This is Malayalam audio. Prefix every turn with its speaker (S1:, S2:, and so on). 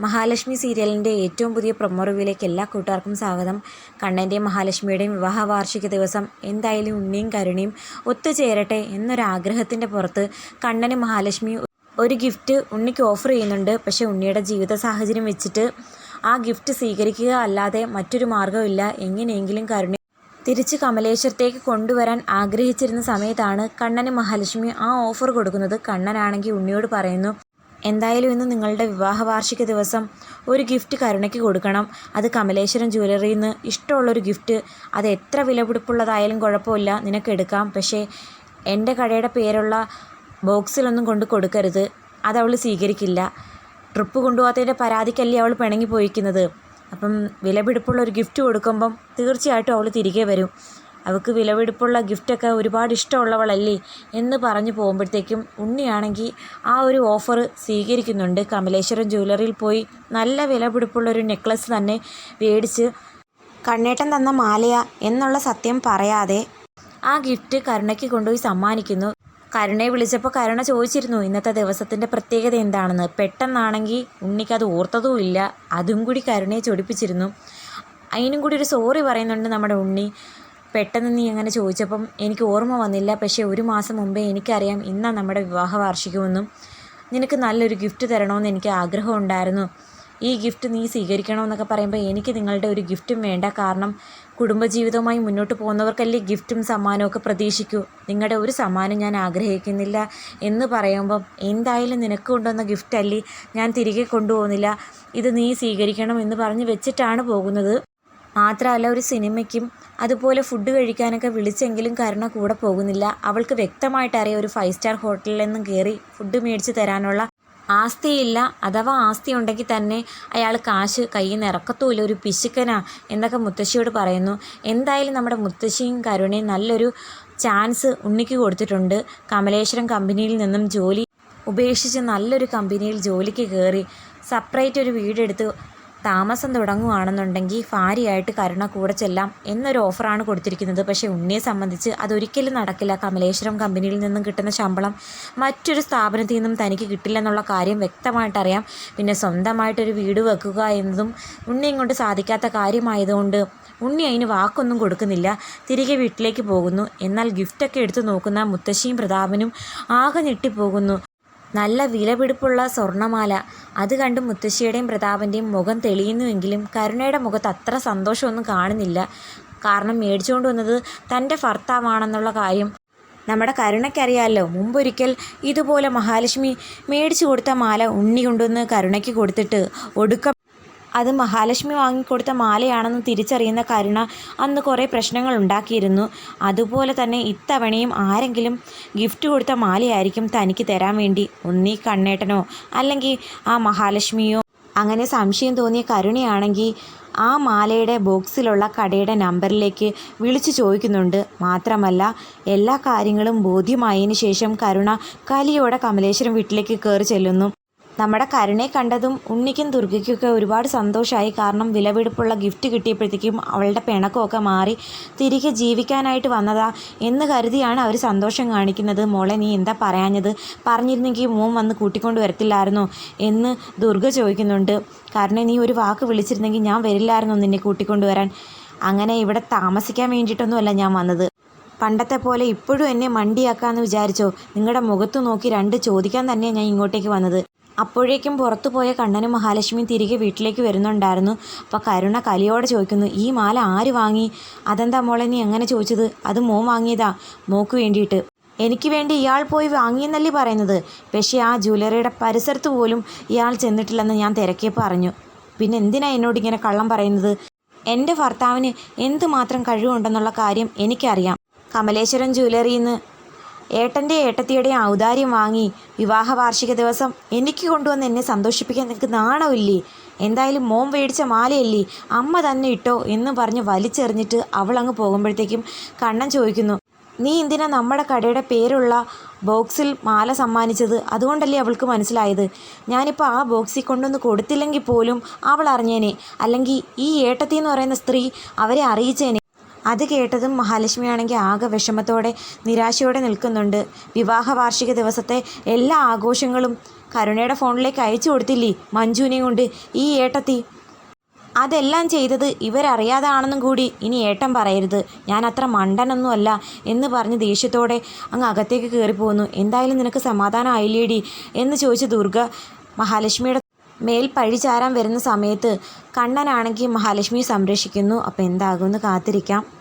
S1: മഹാലക്ഷ്മി സീരിയലിൻ്റെ ഏറ്റവും പുതിയ പ്രൊമോ റിവ്യൂയിലേക്ക് എല്ലാ കൂട്ടുകാർക്കും സ്വാഗതം. കണ്ണൻ്റെയും മഹാലക്ഷ്മിയുടെയും വിവാഹ വാർഷിക ദിവസം എന്തായാലും ഉണ്ണിയും കരുണയും ഒത്തുചേരട്ടെ എന്നൊരാഗ്രഹത്തിൻ്റെ പുറത്ത് കണ്ണനും മഹാലക്ഷ്മി ഒരു ഗിഫ്റ്റ് ഉണ്ണിക്ക് ഓഫർ ചെയ്യുന്നുണ്ട്. പക്ഷേ ഉണ്ണിയുടെ ജീവിത സാഹചര്യം വെച്ചിട്ട് ആ ഗിഫ്റ്റ് സ്വീകരിക്കുക അല്ലാതെ മറ്റൊരു മാർഗ്ഗമില്ല. എങ്ങനെയെങ്കിലും കരുണ തിരിച്ച് കമലേശ്വരത്തേക്ക് കൊണ്ടുവരാൻ ആഗ്രഹിച്ചിരുന്ന സമയത്താണ് കണ്ണനും മഹാലക്ഷ്മി ആ ഓഫർ കൊടുക്കുന്നത്. കണ്ണനാണെങ്കിൽ ഉണ്ണിയോട് പറയുന്നു, എന്തായാലും ഇന്ന് നിങ്ങളുടെ വിവാഹ വാർഷിക ദിവസം ഒരു ഗിഫ്റ്റ് കരുണയ്ക്ക് കൊടുക്കണം. അത് കമലേശ്വരം ജ്വല്ലറിയിൽ നിന്ന് ഇഷ്ടമുള്ളൊരു ഗിഫ്റ്റ്, അത് എത്ര വിലപിടിപ്പുള്ളതായാലും കുഴപ്പമില്ല, നിനക്കെടുക്കാം. പക്ഷേ എൻ്റെ കടയുടെ പേരുള്ള ബോക്സിലൊന്നും കൊണ്ട് കൊടുക്കരുത്, അതവൾ സ്വീകരിക്കില്ല. ട്രിപ്പ് കൊണ്ടുപോകാത്തതിൻ്റെ പരാതിക്കല്ലേ അവൾ പിണങ്ങി പോയിരിക്കുന്നത്. അപ്പം വിലപിടിപ്പുള്ള ഒരു ഗിഫ്റ്റ് കൊടുക്കുമ്പം തീർച്ചയായിട്ടും അവൾ തിരികെ വരും. അവൾക്ക് വിലപിടിപ്പുള്ള ഗിഫ്റ്റൊക്കെ ഒരുപാട് ഇഷ്ടമുള്ളവളല്ലേ എന്ന് പറഞ്ഞു പോകുമ്പോഴത്തേക്കും ഉണ്ണിയാണെങ്കിൽ ആ ഒരു ഓഫർ സ്വീകരിക്കുന്നുണ്ട്. കമലേശ്വരം ജ്വല്ലറിയിൽ പോയി നല്ല വിലപിടിപ്പുള്ളൊരു നെക്ലസ് തന്നെ മേടിച്ച് കണ്ണേട്ടൻ തന്ന മാലയ എന്നുള്ള സത്യം പറയാതെ ആ ഗിഫ്റ്റ് കരുണയ്ക്ക് കൊണ്ടുപോയി സമ്മാനിക്കുന്നു. കരുണയെ വിളിച്ചപ്പോൾ കരുണ ചോദിച്ചിരുന്നു ഇന്നത്തെ ദിവസത്തിൻ്റെ പ്രത്യേകത എന്താണെന്ന്. പെട്ടെന്നാണെങ്കിൽ ഉണ്ണിക്കത് ഓർത്തതുമില്ല. അതും കൂടി കരുണയെ ചൊടിപ്പിച്ചിരുന്നു. അതിനും കൂടി ഒരു സോറി പറയുന്നുണ്ട് നമ്മുടെ ഉണ്ണി. പെട്ടെന്ന് നീ അങ്ങനെ ചോദിച്ചപ്പം എനിക്ക് ഓർമ്മ വന്നില്ല. പക്ഷേ ഒരു മാസം മുമ്പേ എനിക്കറിയാം ഇന്നാണ് നമ്മുടെ വിവാഹ വാർഷികമെന്നും നിനക്ക് നല്ലൊരു ഗിഫ്റ്റ് തരണമെന്ന് എനിക്ക് ആഗ്രഹമുണ്ടായിരുന്നു. ഈ ഗിഫ്റ്റ് നീ സ്വീകരിക്കണമെന്നൊക്കെ പറയുമ്പോൾ എനിക്ക് നിങ്ങളുടെ ഒരു ഗിഫ്റ്റും വേണ്ട. കാരണം കുടുംബജീവിതവുമായി മുന്നോട്ട് പോകുന്നവർക്കല്ലേ ഗിഫ്റ്റും സമ്മാനമൊക്കെ പ്രതീക്ഷിക്കൂ. നിങ്ങളുടെ ഒരു സമ്മാനം ഞാൻ ആഗ്രഹിക്കുന്നില്ല എന്ന് പറയുമ്പം എന്തായാലും നിനക്ക് കൊണ്ടുവന്ന ഗിഫ്റ്റല്ലേ, ഞാൻ തിരികെ കൊണ്ടുപോകുന്നില്ല, ഇത് നീ സ്വീകരിക്കണം എന്ന് പറഞ്ഞ് വെച്ചിട്ടാണ് പോകുന്നത്. മാത്രമല്ല ഒരു സിനിമയ്ക്കും അതുപോലെ ഫുഡ് കഴിക്കാനൊക്കെ വിളിച്ചെങ്കിലും കരുണ കൂടെ പോകുന്നില്ല. അവൾക്ക് വ്യക്തമായിട്ടറിയാം ഒരു 5 സ്റ്റാർ ഹോട്ടലിൽ നിന്നും കയറി ഫുഡ് മേടിച്ച് തരാനുള്ള ആസ്തിയില്ല. അഥവാ ആസ്തി ഉണ്ടെങ്കിൽ തന്നെ അയാൾ കാശ് കയ്യിൽ നിന്ന് ഇറക്കത്തുമില്ല, ഒരു പിശുക്കനാ എന്നൊക്കെ മുത്തശ്ശിയോട് പറയുന്നു. എന്തായാലും നമ്മുടെ മുത്തശ്ശിയും കരുണയും നല്ലൊരു ചാൻസ് ഉണ്ണിക്ക് കൊടുത്തിട്ടുണ്ട്. കമലേശ്വരം കമ്പനിയിൽ നിന്നും ജോലി ഉപേക്ഷിച്ച് നല്ലൊരു കമ്പനിയിൽ ജോലിക്ക് കയറി സെപ്പറേറ്റ് ഒരു വീടെടുത്ത് താമസം തുടങ്ങുകയാണെന്നുണ്ടെങ്കിൽ ഭാര്യയായിട്ട് കരുണ കൂടെ ചെല്ലാം എന്നൊരു ഓഫറാണ് കൊടുത്തിരിക്കുന്നത്. പക്ഷേ ഉണ്ണിയെ സംബന്ധിച്ച് അതൊരിക്കലും നടക്കില്ല. കമലേശ്വരം കമ്പനിയിൽ നിന്നും കിട്ടുന്ന ശമ്പളം മറ്റൊരു സ്ഥാപനത്തിൽ നിന്നും തനിക്ക് കിട്ടില്ലെന്നുള്ള കാര്യം വ്യക്തമായിട്ടറിയാം. പിന്നെ സ്വന്തമായിട്ടൊരു വീട് വെക്കുക എന്നതും ഉണ്ണിയും കൊണ്ട് സാധിക്കാത്ത കാര്യമായതുകൊണ്ട് ഉണ്ണി അതിന് വാക്കൊന്നും കൊടുക്കുന്നില്ല. തിരികെ വീട്ടിലേക്ക് പോകുന്നു. എന്നാൽ ഗിഫ്റ്റൊക്കെ എടുത്ത് നോക്കുന്ന മുത്തശ്ശിയും പ്രതാപനും ആകെ ഞെട്ടിപ്പോകുന്നു. നല്ല വിലപിടിപ്പുള്ള സ്വർണ്ണമാല. അത് കണ്ട് മുത്തശ്ശിയുടെയും പ്രതാപൻ്റെയും മുഖം തെളിയുന്നുവെങ്കിലും കരുണയുടെ മുഖത്ത് അത്ര സന്തോഷമൊന്നും കാണുന്നില്ല. കാരണം മേടിച്ചുകൊണ്ട് വന്നത് തൻ്റെ ഭർത്താവാണെന്നുള്ള കാര്യം നമ്മുടെ കരുണയ്ക്കറിയാമല്ലോ. മുമ്പൊരിക്കൽ ഇതുപോലെ മഹാലക്ഷ്മി മേടിച്ചു കൊടുത്ത മാല ഉണ്ണി കൊണ്ടുവന്ന് കരുണയ്ക്ക് കൊടുത്തിട്ട് ഒടുക്കം അത് മഹാലക്ഷ്മി വാങ്ങിക്കൊടുത്ത മാലയാണെന്ന് തിരിച്ചറിയുന്ന കരുണ അന്ന് കുറേ പ്രശ്നങ്ങൾ ഉണ്ടാക്കിയിരുന്നു. അതുപോലെ തന്നെ ഇത്തവണയും ആരെങ്കിലും ഗിഫ്റ്റ് കൊടുത്ത മാലയായിരിക്കും തനിക്ക് തരാൻ വേണ്ടി. ഒന്നീ കണ്ണേട്ടനോ അല്ലെങ്കിൽ ആ മഹാലക്ഷ്മിയോ. അങ്ങനെ സംശയം തോന്നിയ കരുണയാണെങ്കിൽ ആ മാലയുടെ ബോക്സിലുള്ള കടയുടെ നമ്പറിലേക്ക് വിളിച്ചു ചോദിക്കുന്നുണ്ട്. മാത്രമല്ല എല്ലാ കാര്യങ്ങളും ബോധ്യമായതിനു ശേഷം കരുണ കലിയോടെ കമലേശ്വരം വീട്ടിലേക്ക് കയറി ചെല്ലുന്നു. നമ്മുടെ കരുണയെ കണ്ടതും ഉണ്ണിക്കും ദുർഗയ്ക്കൊക്കെ ഒരുപാട് സന്തോഷമായി. കാരണം വിലപിടിപ്പുള്ള ഗിഫ്റ്റ് കിട്ടിയപ്പോഴത്തേക്കും അവളുടെ പിണക്കമൊക്കെ മാറി തിരികെ ജീവിക്കാനായിട്ട് വന്നതാ എന്ന് കരുതിയാണ് അവർ സന്തോഷം കാണിക്കുന്നത്. മോളെ നീ എന്താ പറയാഞ്ഞത്, പറഞ്ഞിരുന്നെങ്കിൽ മോൻ വന്ന് കൂട്ടിക്കൊണ്ട് വരത്തില്ലായിരുന്നോ എന്ന് ദുർഗ ചോദിക്കുന്നുണ്ട്. കാരണം നീ ഒരു വാക്ക് വിളിച്ചിരുന്നെങ്കിൽ ഞാൻ വരില്ലായിരുന്നോ നിന്നെ കൂട്ടിക്കൊണ്ട് വരാൻ. അങ്ങനെ ഇവിടെ താമസിക്കാൻ വേണ്ടിയിട്ടൊന്നുമല്ല ഞാൻ വന്നത്. പണ്ടത്തെ പോലെ ഇപ്പോഴും എന്നെ മണ്ടിയാക്കാമെന്ന് വിചാരിച്ചോ? നിങ്ങളുടെ മുഖത്ത് നോക്കി 2 ചോദിക്കാൻ തന്നെയാണ് ഞാൻ ഇങ്ങോട്ടേക്ക് വന്നത്. അപ്പോഴേക്കും പുറത്തു പോയ കണ്ണനും മഹാലക്ഷ്മിയും തിരികെ വീട്ടിലേക്ക് വരുന്നുണ്ടായിരുന്നു. അപ്പോൾ കരുണ കലിയോടെ ചോദിക്കുന്നു, ഈ മാല ആര് വാങ്ങി? അതെന്താ മോളെ നീ എങ്ങനെ ചോദിച്ചത്? അത് മോൻ വാങ്ങിയതാ, മോക്ക് വേണ്ടിയിട്ട്. എനിക്ക് വേണ്ടി ഇയാൾ പോയി വാങ്ങിയെന്നല്ലേ പറയുന്നത്. പക്ഷേ ആ ജ്വല്ലറിയുടെ പരിസരത്ത് പോലും ഇയാൾ ചെന്നിട്ടില്ലെന്ന് ഞാൻ തിരക്കിയപ്പോൾ പറഞ്ഞു. പിന്നെ എന്തിനാ എന്നോട് ഇങ്ങനെ കള്ളം പറയുന്നത്? എൻ്റെ ഭർത്താവിന് എന്തുമാത്രം കഴിവുണ്ടെന്നുള്ള കാര്യം എനിക്കറിയാം. കമലേശ്വരം ജ്വല്ലറിയിൽ നിന്ന് ഏട്ടൻ്റെ ഏട്ടത്തിയുടെയും ഔദാര്യം വാങ്ങി വിവാഹ വാർഷിക ദിവസം എനിക്ക് കൊണ്ടുവന്ന് എന്നെ സന്തോഷിപ്പിക്കാൻ നിനക്ക് നാണമില്ലേ? എന്തായാലും മോൻ മേടിച്ച മാലയല്ലേ, അമ്മ തന്നെ ഇട്ടോ എന്ന് പറഞ്ഞ് വലിച്ചെറിഞ്ഞിട്ട് അവളങ്ങ് പോകുമ്പോഴത്തേക്കും കണ്ണൻ ചോദിക്കുന്നു, നീ എന്തിനാ നമ്മുടെ കടയുടെ പേരുള്ള ബോക്സിൽ മാല സമ്മാനിച്ചത്? അതുകൊണ്ടല്ലേ അവൾക്ക് മനസ്സിലായത്. ഞാനിപ്പോൾ ആ ബോക്സിൽ കൊണ്ടൊന്ന് കൊടുത്തില്ലെങ്കിൽ പോലും അവൾ അറിഞ്ഞേനെ, അല്ലെങ്കിൽ ഈ ഏട്ടത്തി എന്ന് പറയുന്ന സ്ത്രീ അവരെ അറിയിച്ചേനെ. അത് കേട്ടതും മഹാലക്ഷ്മിയാണെങ്കിൽ ആകെ വിഷമത്തോടെ നിരാശയോടെ നിൽക്കുന്നുണ്ട്. വിവാഹ വാർഷിക ദിവസത്തെ എല്ലാ ആഘോഷങ്ങളും കരുണയുടെ ഫോണിലേക്ക് അയച്ചു കൊടുത്തില്ലേ മഞ്ജുവിനെയും കൊണ്ട് ഈ ഏട്ടത്തി. അതെല്ലാം ചെയ്തത് ഇവരറിയാതാണെന്നും കൂടി ഇനി ഏട്ടൻ പറയരുത്. ഞാൻ അത്ര മണ്ടനൊന്നുമല്ല എന്ന് പറഞ്ഞ് ദേഷ്യത്തോടെ അങ്ങ് അകത്തേക്ക് കയറിപ്പോന്നു. എന്തായാലും നിനക്ക് സമാധാനം ആയില്ലേടി എന്ന് ചോദിച്ച് ദുർഗ മഹാലക്ഷ്മിയുടെ മേൽ പഴി ചാരാൻ വരുന്ന സമയത്ത് കണ്ണനാണെങ്കിൽ മഹാലക്ഷ്മിയെ സംരക്ഷിക്കുന്നു. അപ്പോൾ എന്താകുമെന്ന് കാത്തിരിക്കാം.